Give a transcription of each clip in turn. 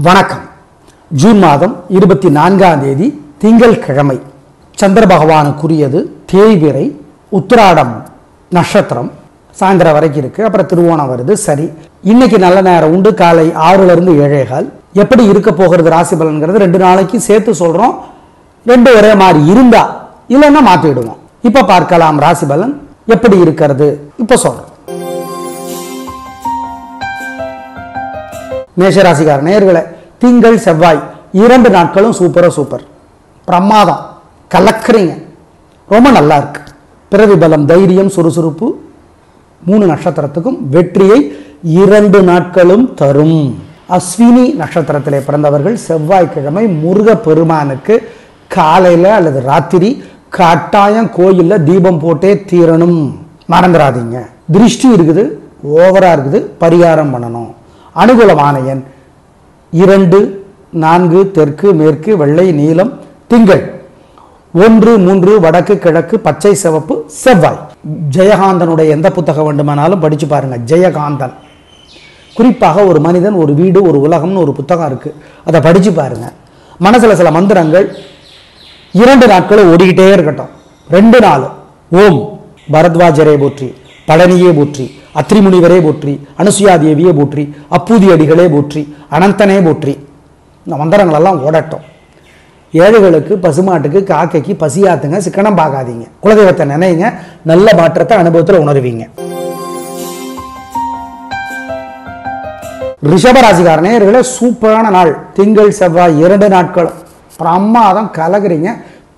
வணக்கம். ஜூன் மாதம் 24ஆம் தேதி திங்கள்கிழமை. சந்திர பகவானுக்குரியது தேய்பிறை, உத்திராடம் நட்சத்திரம் சாயந்தரம் வரைக்கும் இருக்கு. அப்புறம் திருவோணம் வருது. சரி, இன்னைக்கு நல்ல நேரம் உண்டு. காலை 6லிருந்து 7:15. எப்படி இருக்க போகிறது ராசி பலன்கிறது 2 நாளைக்கு சேர்த்து சொல்றோம். 2 ஒரே மாதிரி இருந்தா இல்லைன்னா மாத்திடுவோம். இப்ப பார்க்கலாம் ராசி பலன் எப்படி இருக்கிறது. இப்ப சொல்றோம். மேஷராசிக்கார நேயர்களே, திங்கள் செவ்வாய் 2 நாட்களும் சூப்பர் பிரமாதம், கலக்குறீங்க, ரொம்ப நல்லா இருக்கு. பிறவி பலம், தைரியம், சுறுசுறுப்பு 3 நட்சத்திரத்துக்கும் வெற்றியை 2 நாட்களும் தரும். அஸ்வினி நட்சத்திரத்திலே பிறந்தவர்கள் செவ்வாய்க்கிழமை முருக பெருமானுக்கு காலையில அல்லது ராத்திரி கட்டாயம் கோயில்ல தீபம் போட்டே தீரணும், மறந்துடாதீங்க. திருஷ்டி இருக்குது, ஓவரா இருக்குது, பரிகாரம் பண்ணணும். அனுகூலமான எண் 2, 4, தெற்கு, மேற்கு, வெள்ளை, நீலம், திங்கள் 1, 3, வடக்கு, கிழக்கு, பச்சை, சிவப்பு, செவ்வாய். ஜெயகாந்தனுடைய எந்த புத்தகம் வேண்டுமானாலும் படிச்சு பாருங்க. ஜெயகாந்தன் குறிப்பாக ஒரு மனிதன், ஒரு வீடு, ஒரு உலகம்னு ஒரு புத்தகம் இருக்கு, அதை படிச்சு பாருங்க. மனசுல சில மந்திரங்கள் 2 நாட்களும் ஓடிக்கிட்டே இருக்கட்டும். 2 நாள் ஓம் பரத்வாஜரே போற்றி, பழனியே போற்றி, அத்ரிமுனிவரே போற்றி, அனுசுயா தேவியே போற்றி, அப்பூதி அடிகளே போற்றி, அனந்தனே போற்றி. இந்த மந்திரங்கள் எல்லாம் ஓடட்டும். ஏழைகளுக்கு, பசுமாட்டுக்கு, காக்கைக்கு பசியாத்துங்க, சிக்கனம் பார்க்காதீங்க, குலதெய்வத்தை நினைங்க, நல்ல மாற்றத்தை அனுபவத்தில் உணர்வீங்க. ரிஷபராசிக்கார நேயர்களே, சூப்பரான நாள். திங்கள் செவ்வாய் 2 நாட்களும் பிரமாதம், கலகுறீங்க,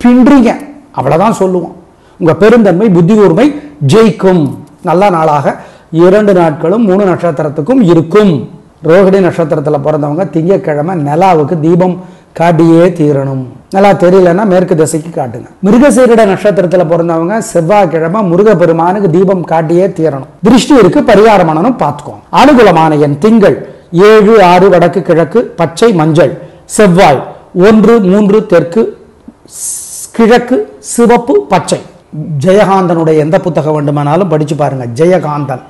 பின்றீங்க, அவ்வளவுதான் சொல்லுவோம். உங்க பெருந்தன்மை, புத்தி கூர்மை ஜெயிக்கும். நல்ல நாளாக 2 நாட்களும் 3 நட்சத்திரத்துக்கும் இருக்கும். ரோகிணி நட்சத்திரத்தில் பிறந்தவங்க திங்கட்கிழமை நிலாவுக்கு தீபம் காட்டியே தீரணும். நல்லா தெரியலன்னா மேற்கு திசைக்கு காட்டுங்க. மிருகசீரிட நட்சத்திரத்தில் பிறந்தவங்க செவ்வாய்க்கிழமை முருகப்பெருமானுக்கு தீபம் காட்டியே தீரணும். திருஷ்டி இருக்கு, பரிகாரம் பண்ணணும், பார்த்துக்கோங்க. அனுகூலமான எண் திங்கள் 7, 6, வடக்கு, கிழக்கு, பச்சை, மஞ்சள், செவ்வாய் 1, 3, தெற்கு, கிழக்கு, சிவப்பு, பச்சை. ஜெயகாந்தனுடைய எந்த புத்தகம் வேண்டுமானாலும் படிச்சு பாருங்க. ஜெயகாந்தன்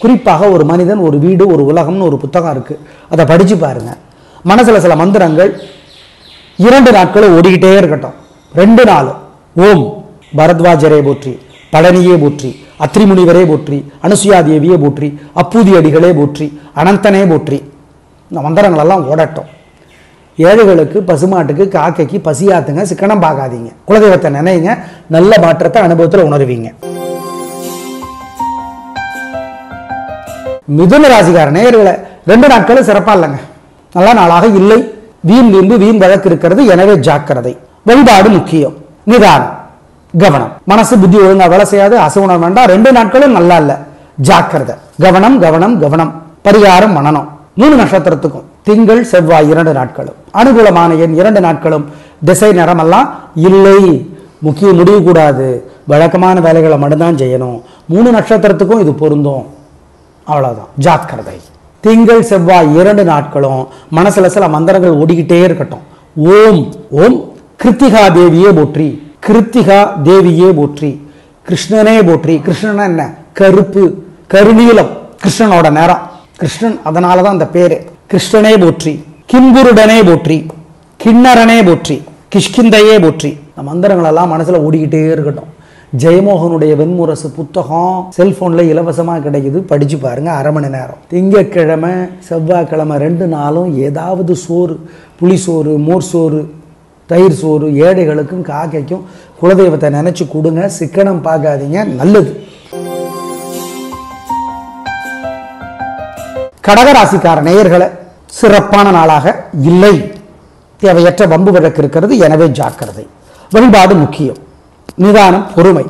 குறிப்பாக ஒரு மனிதன், ஒரு வீடு, ஒரு உலகம்னு ஒரு புத்தகம் இருக்கு, அதை படிச்சு பாருங்க. மனசுல சில மந்திரங்கள் 2 நாட்களும் ஓடிக்கிட்டே இருக்கட்டும். 2 நாள் ஓம் பரத்வாஜரே போற்றி, பழனியே போற்றி, அத்ரிமுனிவரே போற்றி, அனுசுயா தேவியே போற்றி, அப்பூதி அடிகளே போற்றி, அனந்தனே போற்றி. இந்த மந்திரங்கள் எல்லாம் ஓடட்டும். ஏழைகளுக்கு, பசுமாட்டுக்கு, காக்கைக்கு பசியாத்துங்க, சிக்கனம் பார்க்காதீங்க, குலதெய்வத்தை நினைங்க, நல்ல மாற்றத்தை அனுபவத்தில் உணர்வீங்க. மிதுன ராசிக்கார நேயர்களே, 2 நாட்களும் சிறப்பா இல்லைங்க, நல்ல நாளாக இல்லை. வீண் வீம்பு, வீண் வழக்கு இருக்கிறது, எனவே ஜாக்கிரதை. வழிபாடு முக்கியம், நிதானம், கவனம். மனசு புத்தி ஒழுங்கா வேலை செய்யாது, அசவுணம் வேண்டாம். 2 நாட்களும் நல்லா இல்ல, ஜாக்கிரதை, கவனம் கவனம் கவனம். பரிகாரம் பண்ணணும். 3 நட்சத்திரத்துக்கும் திங்கள் செவ்வாய் 2 நாட்களும். அனுகூலமான எண் 2 நாட்களும். திசை நிறமெல்லாம் இல்லை, முக்கிய முடிவு கூடாது, வழக்கமான வேலைகளை மட்டும்தான் செய்யணும். 3 நட்சத்திரத்துக்கும் இது பொருந்தும், அவ்வளவுதான், ஜாக்கிரதை. திங்கள் செவ்வாய் 2 நாட்களும் மனசுல சில மந்திரங்கள் ஓடிக்கிட்டே இருக்கட்டும். ஓம் ஓம் கிருத்திகா தேவியே போற்றி, கிருத்திகா தேவியே போற்றி, கிருஷ்ணனே போற்றி. கிருஷ்ணன் என்ன? கருப்பு, கருநீலம், கிருஷ்ணனோட நேரம், கிருஷ்ணன், அதனாலதான் அந்த பேரு. கிருஷ்ணனே போற்றி, கிம்புருடனே போற்றி, கிண்ணரனே போற்றி, கிஷ்கிந்தையே போற்றி. இந்த மந்திரங்கள் எல்லாம் மனசுல ஓடிக்கிட்டே இருக்கட்டும். ஜெயமோகனுடைய வெண்முரசு புத்தகம் செல்போன்ல இலவசமா கிடைக்குது, படிச்சு பாருங்க, 1/2 மணி நேரம். திங்கட்கிழமை செவ்வாய்க்கிழமை 2 நாளும் ஏதாவது சோறு, புளிசோறு, மோர் சோறு, தயிர் சோறு ஏழைகளுக்கும் காக்கைக்கும் குலதெய்வத்தை நினைச்சு கொடுங்க, சிக்கனம் பார்க்காதீங்க, நல்லது. கடகராசிக்கார நேயர்களை, சிறப்பான நாளாக இல்லை, தேவையற்ற வம்பு வழக்கு இருக்கிறது, எனவே ஜாக்கிரதை. வழிபாடு முக்கியம், நிதானம், பொறுமை.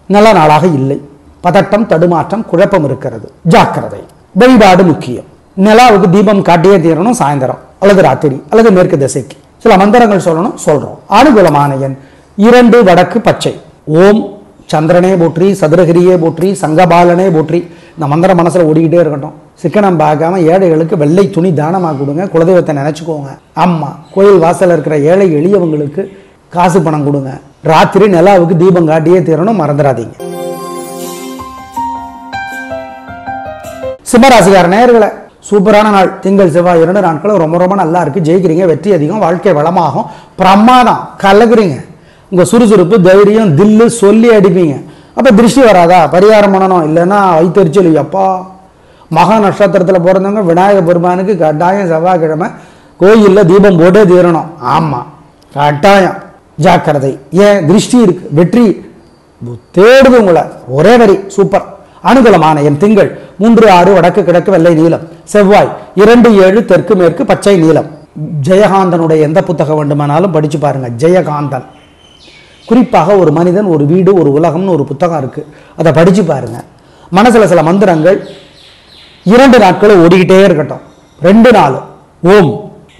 நல்ல நாளாக இல்லை, பதட்டம், தடுமாற்றம், குழப்பம் இருக்கிறது, ஜாக்கிரதை. வழிபாடு முக்கியம். நிலாவுக்கு தீபம் காட்டியே தீரணும், சாயந்தரம் அல்லது ராத்திரி அல்லது மேற்கு திசைக்கு. சில மந்திரங்கள் சொல்லணும், சொல்றோம். அனுகூலமான எண் 2, வடக்கு, பச்சை. ஓம் சந்திரனே போற்றி, சதுரகிரியே போற்றி, சங்கபாலனே போற்றி. இந்த மந்திரம் மனசுல ஓடிக்கிட்டே இருக்கட்டும். சிக்கனம் பார்க்காம ஏழைகளுக்கு வெள்ளை துணி தானமாக கொடுங்க, குலதெய்வத்தை நினைச்சுக்கோங்க. அம்மா கோயில் வாசல் இருக்கிற ஏழை எளியவங்களுக்கு காசு பணம் கொடுங்க. ராத்திரி நிலாவுக்கு தீபம் காட்டியே தீரணும், மறந்துடாதீங்க. சிம்மராசிக்கார நேயர்களை, சூப்பரான நாள். திங்கள் செவ்வாய் 2 நாட்களும் ரொம்ப ரொம்ப நல்லா இருக்குது. ஜெயிக்கிறீங்க, வெற்றி அதிகம், வாழ்க்கை வளமாகும், பிரமாதம், கலக்குறீங்க. உங்கள் சுறுசுறுப்பு, தைரியம், தில்லு சொல்லி அடிப்பீங்க. அப்போ திருஷ்டி வராதா? பரிகாரம் பண்ணணும். இல்லைன்னா வைத்தறிச்சல். அப்பா மகா நட்சத்திரத்தில் பிறந்தவங்க விநாயக பெருமானுக்கு கட்டாயம் செவ்வாய்க்கிழமை கோயிலில் தீபம் போட்டே தீரணும். ஆமாம், கட்டாயம், ஜாக்கிரதை. ஏன்? திருஷ்டி இருக்கு, வெற்றி தேடுது உங்களை. ஒரே வரி, சூப்பர். அனுகூலமான என் திங்கள் 3, 6 வடக்கு கிழக்கு வெள்ளை நீலம். செவ்வாய் 2, 7 தெற்கு மேற்கு பச்சை நீலம். ஜெயகாந்தனுடைய எந்த புத்தகம் வேண்டுமானாலும் படிச்சு பாருங்க. ஜெயகாந்தன் குறிப்பாக ஒரு மனிதன், ஒரு வீடு, ஒரு உலகம்னு ஒரு புத்தகம் இருக்கு, அதை படிச்சு பாருங்க. மனசுல சில மந்திரங்கள் 2 நாட்களும் ஓடிக்கிட்டே இருக்கட்டும். 2 நாள் ஓம்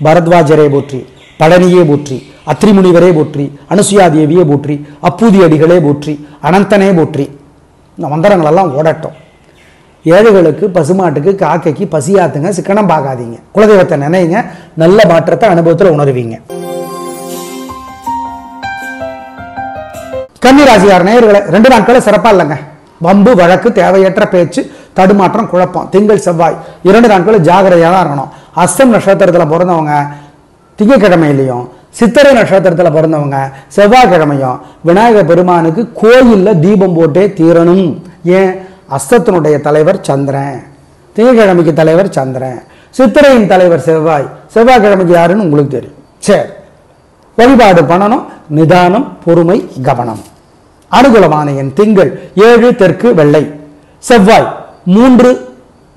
பரத்வாஜரே போற்றி, பழனியே போற்றி, அத்ரிமுனிவரே போற்றி, அனுசுயா தேவியே போற்றி, அப்பூதி அடிகளே போற்றி, அனந்தனே போற்றி. இந்த மந்திரங்கள் எல்லாம் ஓடட்டும். ஏழைகளுக்கு, பசுமாட்டுக்கு, காக்கைக்கு பசியாத்துங்க, சிக்கனம் பார்க்காதீங்க, குலதெய்வத்தை நினைங்க, நல்ல மாற்றத்தை அனுபவத்தில் உணர்வீங்க. கன்னிராசியார் நேயர்களே, 2 நாட்களும் சிறப்பா இல்லைங்க. வம்பு வழக்கு, தேவையற்ற பேச்சு, தடுமாற்றம், குழப்பம். திங்கள் செவ்வாய் 2 நாட்களும் ஜாகிரதையாக தான் இருக்கணும். அஸ்தம் நட்சத்திரத்தில் பிறந்தவங்க திங்கக்கிழமையிலையும், சித்திரை நட்சத்திரத்தில் பிறந்தவங்க செவ்வாய்க்கிழமையும் விநாயக பெருமானுக்கு கோயிலில் தீபம் போட்டே தீரணும். ஏன்? அஸ்தத்தினுடைய தலைவர் சந்திரன், திங்கக்கிழமைக்கு தலைவர் சந்திரன், சித்திரையின் தலைவர் செவ்வாய், செவ்வாய்க்கிழமைக்கு யாருன்னு உங்களுக்கு தெரியும். சரி, வழிபாடு பண்ணணும். நிதானம், பொறுமை, கவனம். அனுகூலமான என் திங்கள் 7 தெற்கு வெள்ளை. செவ்வாய் 3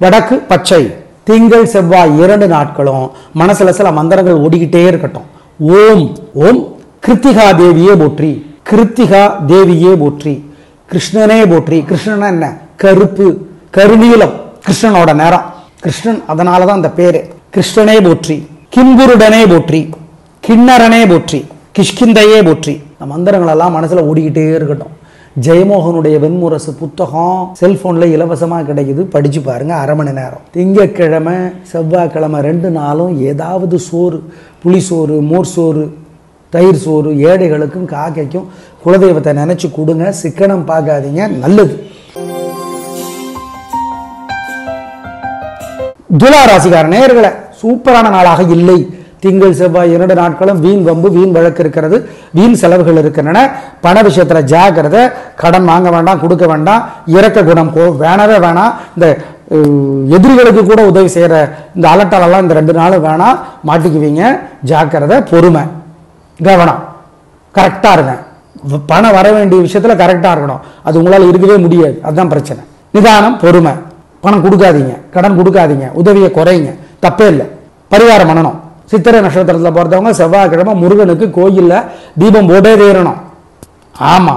வடக்கு பச்சை. திங்கள் செவ்வாய் 2 நாட்களும் மனசுல சில மந்திரங்கள் ஓடிக்கிட்டே இருக்கட்டும். ஓம் ஓம் கிருத்திகா தேவியே போற்றி, கிருத்திகா தேவியே போற்றி, கிருஷ்ணனே போற்றி. கிருஷ்ணன் என்ன? கருப்பு, கருநீலம், கிருஷ்ணனோட நேரம். கிருஷ்ணன், அதனாலதான் அந்த பேரு. கிருஷ்ணனே போற்றி, கிம்புருடனே போற்றி, கிண்ணரனே போற்றி, கிஷ்கிந்தையே போற்றி. இந்த மந்திரங்கள் எல்லாம் மனசுல ஓடிக்கிட்டே இருக்கட்டும். ஜெயமோகனுடைய வெண்முரசு புத்தகம் செல்போன்ல இலவசமாக கிடைக்குது, படிச்சு பாருங்க. 1/2 மணி நேரம். திங்கக்கிழமை செவ்வாய்க்கிழமை 2 நாளும் ஏதாவது சோறு, புளிசோறு, மோர் சோறு, தயிர் சோறு ஏழைகளுக்கும் காக்கைக்கும் குலதெய்வத்தை நினைச்சு கொடுங்க. சிக்கனம் பார்க்காதீங்க, நல்லது. துலா ராசிக்கார நேயர்களே, சூப்பரான நாளாக இல்லை. திங்கள் செவ்வாய் 2 நாட்களும் வீண் வம்பு, வீண் வழக்கு இருக்கிறது, வீண் செலவுகள் இருக்கின்றன. பண விஷயத்துல ஜாக்கிரதை. கடன் வாங்க வேண்டாம், கொடுக்க வேண்டாம், இறக்க குணம் வேணவே வேணாம். இந்த எதிரிகளுக்கு கூட உதவி செய்யற இந்த அலட்டாலெல்லாம் இந்த 2 நாளும் வேணாம், மாட்டிக்குவீங்க. ஜாக்கிரதை, பொறுமை, கவனம், கரெக்டா இருங்க. பணம் வர வேண்டிய விஷயத்துல கரெக்டா இருக்கணும். அது உங்களால் இருக்கவே முடியாது, அதுதான் பிரச்சனை. நிதானம், பொறுமை. பணம் கொடுக்காதீங்க, கடன் கொடுக்காதீங்க, உதவியை குறைங்க, தப்பே இல்லை. பரிகாரம் பண்ணணும். சித்திரை நட்சத்திரத்தில் பிறந்தவங்க செவ்வாய்க்கிழமை முருகனுக்கு கோயிலில் தீபம் போட்டே தீரணும். ஆமா,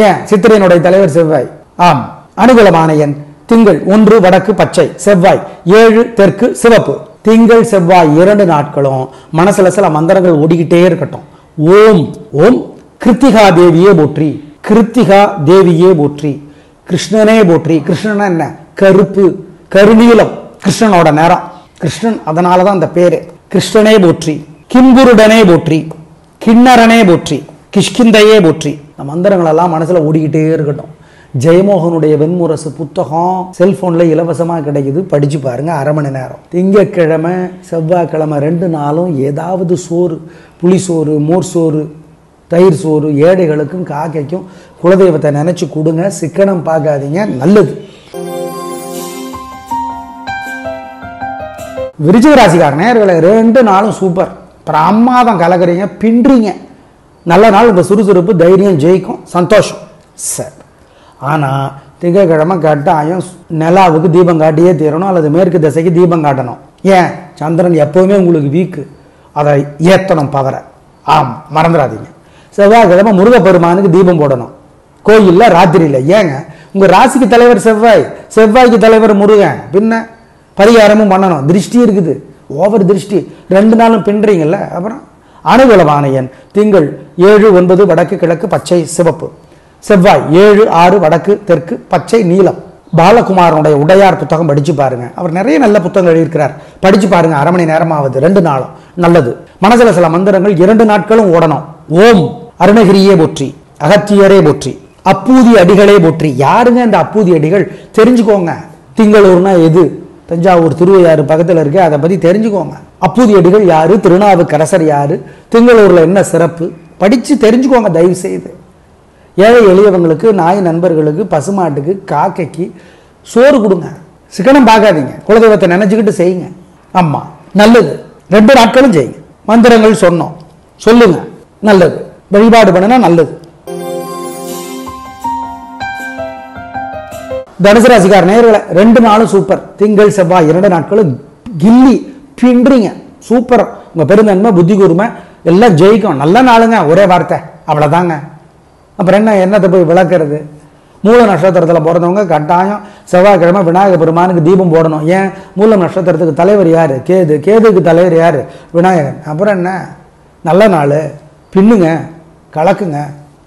ஏன்? சித்திரையினுடைய தலைவர் செவ்வாய். ஆம். அனுகூலமான எண் திங்கள் 1 வடக்கு பச்சை. செவ்வாய் 7 தெற்கு சிவப்பு. திங்கள் செவ்வாய் 2 நாட்களும் மனசுல சில மந்திரங்கள் ஓடிக்கிட்டே இருக்கட்டும். ஓம் ஓம் கிருத்திகா தேவியே போற்றி, கிருத்திகா தேவியே போற்றி, கிருஷ்ணனே போற்றி. கிருஷ்ணன் என்ன? கருப்பு, கருநீலம், கிருஷ்ணனோட நேரம். கிருஷ்ணன், அதனாலதான் அந்த பேரு. கிருஷ்ணனே போற்றி, கிம்புருடனே போற்றி, கிண்ணரனே போற்றி, கிஷ்கிந்தையே போற்றி. இந்த மந்திரங்கள் எல்லாம் மனசுல ஓடிக்கிட்டே இருக்கட்டும். ஜெயமோகனுடைய வெண்முரசு புத்தகம் செல்போன்ல இலவசமாக கிடைக்குது, படிச்சு பாருங்க. 1/2 மணி நேரம். திங்கக்கிழமை செவ்வாய்க்கிழமை 2 நாளும் ஏதாவது சோறு, புளிசோறு, மோர் சோறு, தயிர் சோறு ஏழைகளுக்கும் காக்கைக்கும் குலதெய்வத்தை நினைச்சு கொடுங்க. சிக்கனம் பார்க்காதீங்க, நல்லது. விருச்சிக ராசிக்கார நேயர்களே, 2 நாளும் சூப்பர், பிரமாதம், கலக்குறீங்க, பின்றீங்க. நல்ல நாள். உங்க சுறுசுறுப்பு, தைரியம் ஜெயிக்கும், சந்தோஷம். சரி, ஆனால் திங்கக்கிழமை கட்டாயம் நிலாவுக்கு தீபம் காட்டியே தீரணும், அல்லது மேற்கு திசைக்கு தீபம் காட்டணும். ஏன்? சந்திரன் எப்பவுமே உங்களுக்கு வீக்கு, அதை ஏற்றணும் பவரை. ஆம், மறந்துடாதீங்க. செவ்வாய்க்கிழமை முருகப்பெருமானுக்கு தீபம் போடணும் கோயிலில் ராத்திரியில். ஏங்க? உங்கள் ராசிக்கு தலைவர் செவ்வாய், செவ்வாய்க்கு தலைவர் முருகன், பின்ன பரிகாரமும் பண்ணணும். திருஷ்டி இருக்குது, ஓவர் திருஷ்டி. 2 நாளும் பின்றீங்கல்ல. அப்புறம் அனுகூலமான எண் திங்கள் 7 9 வடக்கு கிழக்கு பச்சை சிவப்பு. செவ்வாய் 7 6 வடக்கு தெற்கு பச்சை நீலம். பாலகுமாரனுடைய உடையார் புத்தகம் படிச்சு பாருங்க. அவர் நிறைய நல்ல புத்தகங்கள் எழுதியிருக்கிறார், படிச்சு பாருங்க. 1/2 மணி நேரமாவது 2 நாளும் நல்லது. மனசுல சில மந்திரங்கள் 2 நாட்களும் ஓடணும். ஓம் அருணகிரியே போற்றி, அகத்தியரே போற்றி, அப்பூதி அடிகளே போற்றி. யாருங்க இந்த அப்பூதி அடிகள்? தெரிஞ்சுக்கோங்க. திங்களூர்னா எது? தஞ்சாவூர் திருவையாறு பக்கத்தில் இருக்கு, அதை பற்றி தெரிஞ்சுக்கோங்க. அப்பூதி அடிகள் யாரு, திருநாவுக்கரசர் யாரு, திங்களூரில் என்ன சிறப்பு, படித்து தெரிஞ்சுக்கோங்க தயவு செய்து. ஏழை எளியவங்களுக்கு, நாய் நண்பர்களுக்கு, பசுமாட்டுக்கு, காக்கைக்கு சோறு கொடுங்க. சிக்கனம் பார்க்காதீங்க, குலதெய்வத்தை நினைச்சுக்கிட்டு செய்யுங்க. ஆமா நல்லது. 2 நாட்களும் செய்யுங்க. மந்திரங்கள் சொன்னோம், சொல்லுங்க, நல்லது. வழிபாடு பண்ணினா நல்லது. தனுசு ராசிக்கார நேயர்களே, 2 நாளும் சூப்பர். திங்கள் செவ்வாய் 2 நாட்களும் கில்லி பின்றீங்க. சூப்பர். உங்க பெருந்தன்மை, புத்தி கூர்மை எல்லாம் ஜெயிக்கும். நல்ல நாளுங்க, ஒரே வார்த்தை, அவ்வளவுதாங்க. அப்புறம் என்னத்தை போய் விளக்குறது? மூல நட்சத்திரத்தில் பிறந்தவங்க கட்டாயம் செவ்வாய்க்கிழமை விநாயகர் பெருமானுக்கு தீபம் போடணும். ஏன்? மூல நட்சத்திரத்துக்கு தலைவர் யாரு? கேது. கேதுக்கு தலைவர் யாரு? விநாயகர். அப்புறம் என்ன, நல்ல நாள், பின்னுங்க, கலக்குங்க.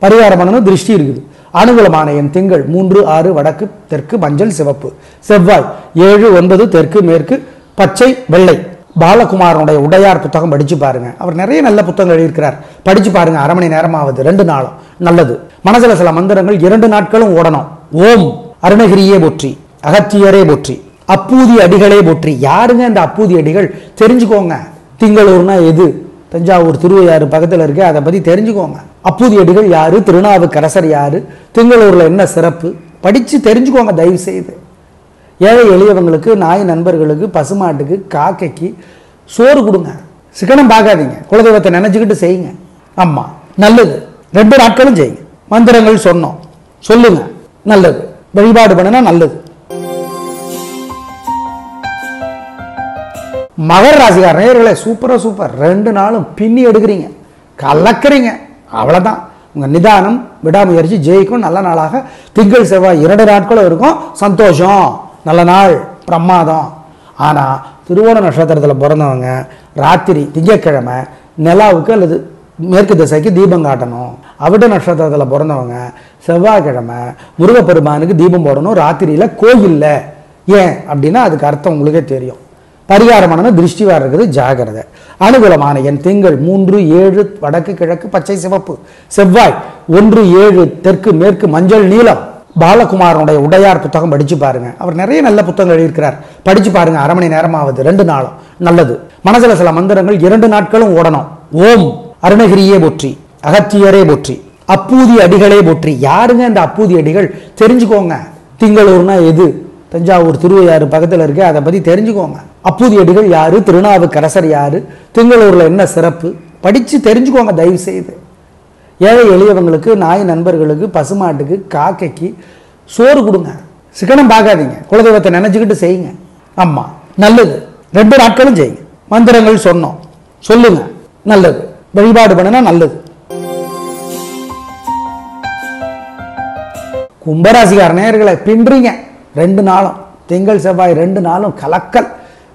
பரிகாரம் பண்ணணும், திருஷ்டி இருக்குது. அனுகூலமான எண் திங்கள் 3, 6 வடக்கு தெற்கு மஞ்சள் சிவப்பு. செவ்வாய் 7, 9 தெற்கு மேற்கு பச்சை வெள்ளை. பாலகுமாரனுடைய உடையார் புத்தகம் படிச்சு பாருங்க. அவர் நிறைய நல்ல புத்தகங்கள் எழுதியிருக்கிறார், படிச்சு பாருங்க. அரை மணி நேரமாவது, 2 நாளும் நல்லது. மனசுல சில மந்திரங்கள் 2 நாட்களும் ஓடணும். ஓம் அருணகிரியே போற்றி, அகத்தியரே போற்றி, அப்பூதி அடிகளே போற்றி. யாருங்க இந்த அப்பூதி அடிகள்? தெரிஞ்சுக்கோங்க. திங்களூர்னா எது? தஞ்சாவூர் திருவையாறு பக்கத்தில் இருக்கு, அதை பத்தி தெரிஞ்சுக்கோங்க. அப்பூதி அடிகள் யாரு, திருநாவுக்கரசர் யாரு, திங்களூர்ல என்ன சிறப்பு, படிச்சு தெரிஞ்சுக்கோங்க தயவு செய்து. ஏழை எளியவங்களுக்கு, நாய் நண்பர்களுக்கு, பசுமாட்டுக்கு, காக்கைக்கு சோறு கொடுங்க. சிக்கனம் பார்க்காதீங்க, குலதெய்வத்தை நினைச்சுக்கிட்டு செய்யுங்க. ஆமா நல்லது. 2 நாட்களும் செய்யுங்க. மந்திரங்கள் சொன்னோம், சொல்லுங்க, நல்லது. வழிபாடு பண்ணினா நல்லது. மகர ராசிக்கார நேயர்களே, சூப்பர். 2 நாளும் பின்னி எடுக்கிறீங்க, கலக்கிறீங்க, அவ்வளவுதான். உங்க நிதானம், விடாமுயற்சி ஜெயிக்கும். நல்ல நாளாக திங்கள் செவ்வாய் 2 நாட்களும் இருக்கும். சந்தோஷம், நல்ல நாள், பிரமாதம். ஆனா திருவோண நட்சத்திரத்தில் பிறந்தவங்க ராத்திரி திங்கட்கிழமை நிலாவுக்கு அல்லது மேற்கு திசைக்கு தீபம் காட்டணும். அவிட்ட நட்சத்திரத்தில் பிறந்தவங்க செவ்வாய்க்கிழமை முருகப்பெருமானுக்கு தீபம் போடணும் ராத்திரியில கோயில்ல. ஏன் அப்படின்னா அதுக்கு அர்த்தம் உங்களுக்கே தெரியும். பரிகாரமான திருஷ்டி வர இருக்குது, ஜாகிரதை. அனுகூலமான என் திங்கள் 3, 7 வடக்கு கிழக்கு பச்சை சிவப்பு. செவ்வாய் 1, 7 தெற்கு மேற்கு மஞ்சள் நீலம். பாலகுமாரனுடைய உடையார் புத்தகம் படிச்சு பாருங்க. அவர் நிறைய நல்ல புத்தகங்கள் எழுதியிருக்கிறார், படிச்சு பாருங்க. அரை மணி நேரமாவது, 2 நாளும் நல்லது. மனசுல சில மந்திரங்கள் 2 நாட்களும் ஓடணும். ஓம் அருணகிரியே போற்றி, அகத்தியரே போற்றி, அப்பூதி அடிகளே போற்றி. யாருங்க இந்த அப்பூதி அடிகள்? தெரிஞ்சுக்கோங்க. திங்களூர்னா எது? தஞ்சாவூர் திருவையாறு பக்கத்தில் இருக்கு, அதை பத்தி தெரிஞ்சுக்கோங்க. அப்பூதி அடிகள் யாரு, திருநாவுக்கரசர் யாரு, திங்களூர்ல என்ன சிறப்பு, படிச்சு தெரிஞ்சுக்கோங்க தயவு செய்து. ஏழை எளியவங்களுக்கு, நாய் நண்பர்களுக்கு, பசுமாட்டுக்கு, காக்கைக்கு சோறு கொடுங்க. சிக்கனம் பார்க்காதீங்க, குலதெய்வத்தை நினைச்சுக்கிட்டு செய்யுங்க. ஆமா நல்லது. 2 நாட்களும் செய்யுங்க. மந்திரங்கள் சொன்னோம், சொல்லுங்க, நல்லது. வழிபாடு பண்ணினா நல்லது. கும்பராசிக்கார நேயர்களை பின்றீங்க. 2 நாளும் திங்கள் செவ்வாய் 2 நாளும் கலக்கல்.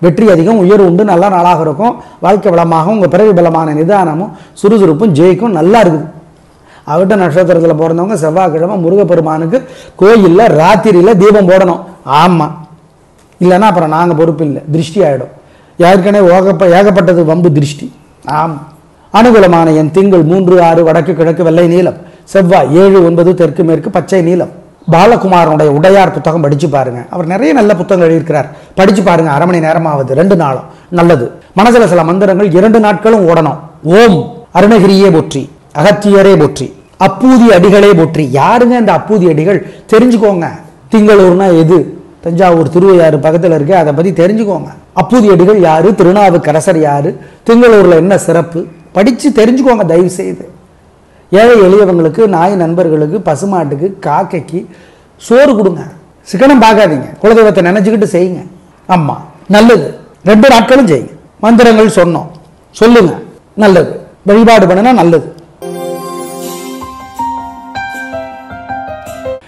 வெற்றி அதிகம், உயர்வு உண்டு, நல்ல நாளாக இருக்கும். வாழ்க்கை வளமாகவும் உங்கள் பிறகு பலமான நிதானமும் சுறுசுறுப்பும் ஜெயிக்கும். நல்லா இருக்குது. அவிட்ட நட்சத்திரத்தில் பிறந்தவங்க செவ்வாய்க்கிழமை முருகப்பெருமானுக்கு கோயிலில் ராத்திரியில் தீபம் போடணும். ஆமாம், இல்லைன்னா அப்புறம் நாங்கள் பொறுப்பு இல்லை, திருஷ்டி ஆகிடும். ஏற்கனவே ஏகப்பட்டது வம்பு திருஷ்டி. ஆமாம். அனுகூலமான என் திங்கள் 3, 6 வடக்கு கிழக்கு வெள்ளை நீலம். செவ்வாய் 7, 9 தெற்கு மேற்கு பச்சை நீலம். பாலகுமாரனுடைய உடையார் புத்தகம் படிச்சு பாருங்க. அவர் நிறைய நல்ல புத்தகங்கள் எழுதியிருக்கிறார், படிச்சு பாருங்க. அரை மணி நேரமாவது, 2 நாளும் நல்லது. மனசுல சில மந்திரங்கள் 2 நாட்களும் ஓடணும். ஓம் அருணகிரியே போற்றி, அகத்தியரே போற்றி, அப்பூதி அடிகளே போற்றி. யாருங்க இந்த அப்பூதி அடிகள்? தெரிஞ்சுக்கோங்க. திங்களூர்னா எது? தஞ்சாவூர் திருவையாறு பக்கத்தில் இருக்கு, அதை பத்தி தெரிஞ்சுக்கோங்க. அப்பூதி அடிகள் யாரு, திருநாவுக்கரசர் யாரு, திங்களூர்ல என்ன சிறப்பு, படிச்சு தெரிஞ்சுக்கோங்க தயவு செய்து. ஏழை எளியவங்களுக்கு, நாய் நண்பர்களுக்கு, பசுமாட்டுக்கு, காக்கைக்கு சோறு கொடுங்க. சிக்கனம் பார்க்காதீங்க, குலதெய்வத்தை நினைச்சுக்கிட்டு செய்யுங்க. ஆமா நல்லது. 2 நாட்களும் செய்யுங்க. மந்திரங்கள் சொன்னோம், சொல்லுங்க, நல்லது. வழிபாடு பண்ணினா நல்லது.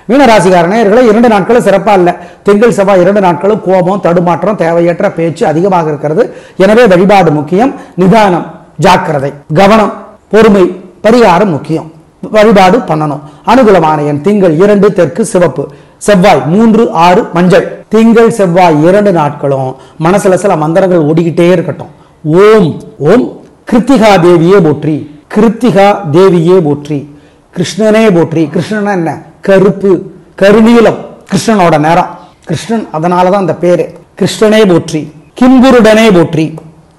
மீனராசிக்கார நேயர்களே, 2 நாட்களும் சிறப்பா இல்ல. திங்கள் செவ்வாய் 2 நாட்களும் கோபம், தடுமாற்றம், தேவையற்ற பேச்சு அதிகமாக இருக்கிறது. எனவே வழிபாடு முக்கியம். நிதானம், ஜாக்கிரதை, கவனம், பொறுமை, பரிகாரம் முக்கியம். வழிபாடு பண்ணணும். அனுகூலமான என் திங்கள் 2 தெற்கு சிவப்பு. செவ்வாய் 3, 6 மஞ்சள். திங்கள் செவ்வாய் 2 நாட்களும் மனசுல சில மந்திரங்கள் ஓடிக்கிட்டே இருக்கட்டும். ஓம் ஓம் கிருத்திகா தேவியே போற்றி, கிருத்திகா தேவியே போற்றி, கிருஷ்ணனே போற்றி. கிருஷ்ணன் என்ன? கருப்பு, கருநீலம், கிருஷ்ணனோட நேரம். கிருஷ்ணன், அதனாலதான் அந்த பேரு. கிருஷ்ணனே போற்றி, கிம்புருடனே போற்றி,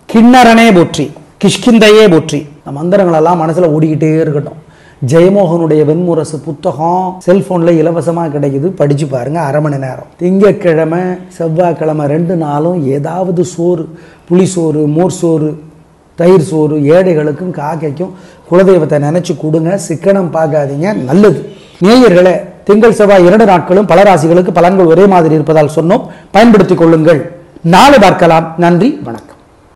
கிண்ணரனே போற்றி, கிஷ்கிந்தையே போற்றி. நம்ம மந்திரங்கள் எல்லாம் மனசுல ஓடிக்கிட்டே இருக்கட்டும். ஜெயமோகனுடைய வெண்முரசு புத்தகம் செல்போன்ல இலவசமா கிடைக்குது, படிச்சு பாருங்க. 1/2 மணி நேரம். திங்கட்கிழமை செவ்வாய்க்கிழமை 2 நாளும் ஏதாவது சோறு, புளிசோறு, மோர் சோறு, தயிர் சோறு ஏழைகளுக்கும் காக்கைக்கும் குலதெய்வத்தை நினைச்சு கொடுங்க. சிக்கனம் பார்க்காதீங்க, நல்லது. நேயர்களே, திங்கள் செவ்வாய் 2 நாட்களும் பல ராசிகளுக்கு பலன்கள் ஒரே மாதிரி இருப்பதால் சொன்னோம். பயன்படுத்திக் கொள்ளுங்கள். நாளை பார்க்கலாம். நன்றி, வணக்கம்.